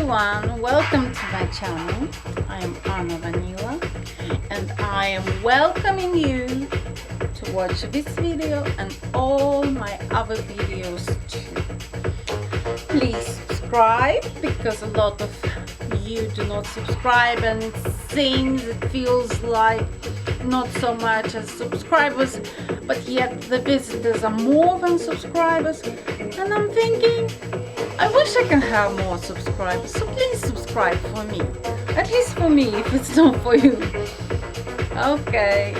everyone, welcome to my channel. I am Vanila and I am welcoming you to watch this video and all my other videos too. Please subscribe because a lot of you do not subscribe and it seems, it feels like not so much as subscribers, but yet the visitors are more than subscribers, and I'm thinking I wish I can have more subscribers, so please subscribe for me, at least for me if it's not for you. Okay,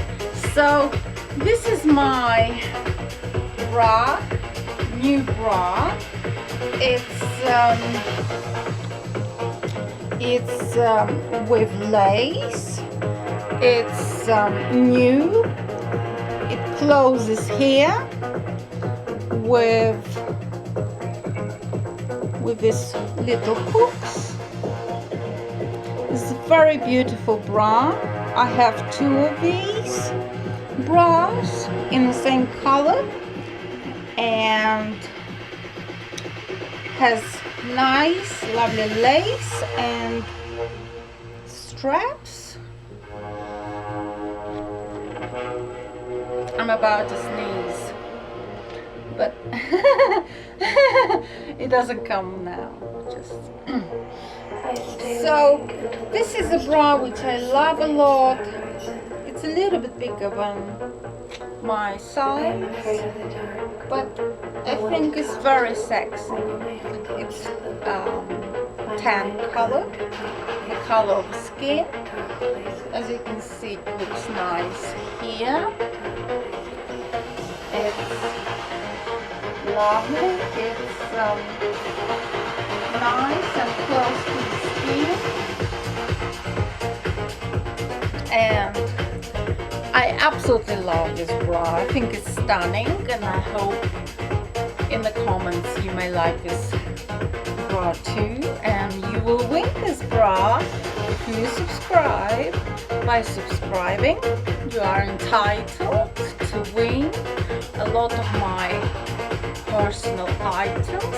so this is my bra, new bra. It's with lace. It's new. It closes here with these little hooks. It's a very beautiful bra. I have two of these bras in the same color and has nice lovely lace and straps. I'm about to sneeze, but it doesn't come now. Just so this is a bra which I love a lot. It's a little bit bigger than my size, but I think it's very sexy. It's tan color, the color of skin. As you can see, it looks nice here. It's lovely. It's nice and close to the skin, and I absolutely love this bra. I think it's stunning, and I hope in the comments you may like this bra too, and you will win this bra if you subscribe. By subscribing, you are entitled to win a lot of my personal items,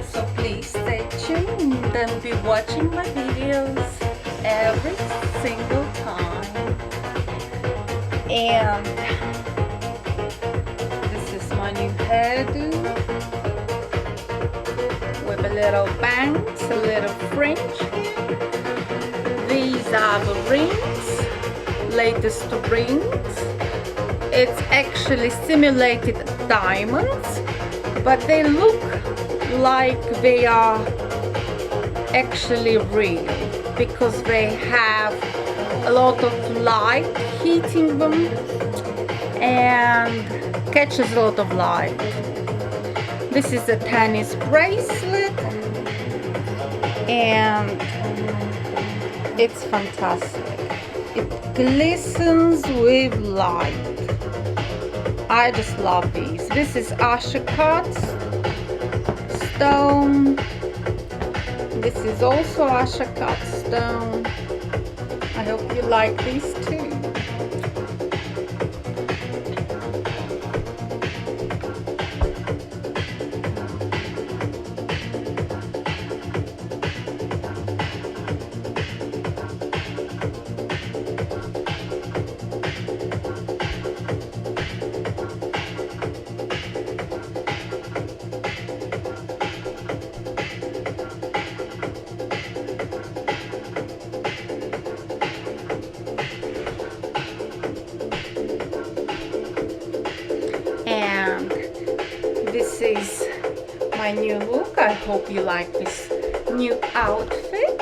so please stay tuned and be watching my videos every single time. And this is my new hairdo with a little bangs, a little fringe here. These are the rings, latest rings. It's actually simulated diamonds, but they look like they are actually real because they have a lot of light hitting them and catches a lot of light. This is a tennis bracelet and it's fantastic. It glistens with light. I just love these. This is Ashika stone. This is also Ashika stone. I hope you like these too. And this is my new look. I hope you like this new outfit.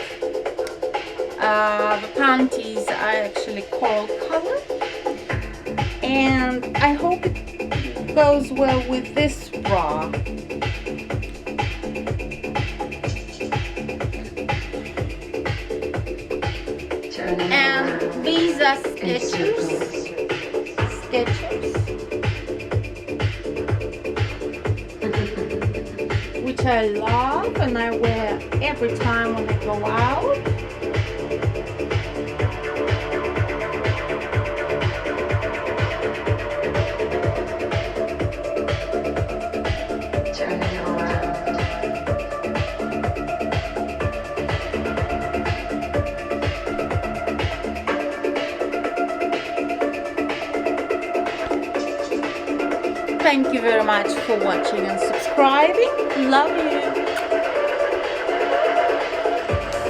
The panties are actually coral color, and I hope it goes well with this bra. And these are Skechers. Which I love and I wear every time when I go out. Thank you very much for watching and subscribing. Love you.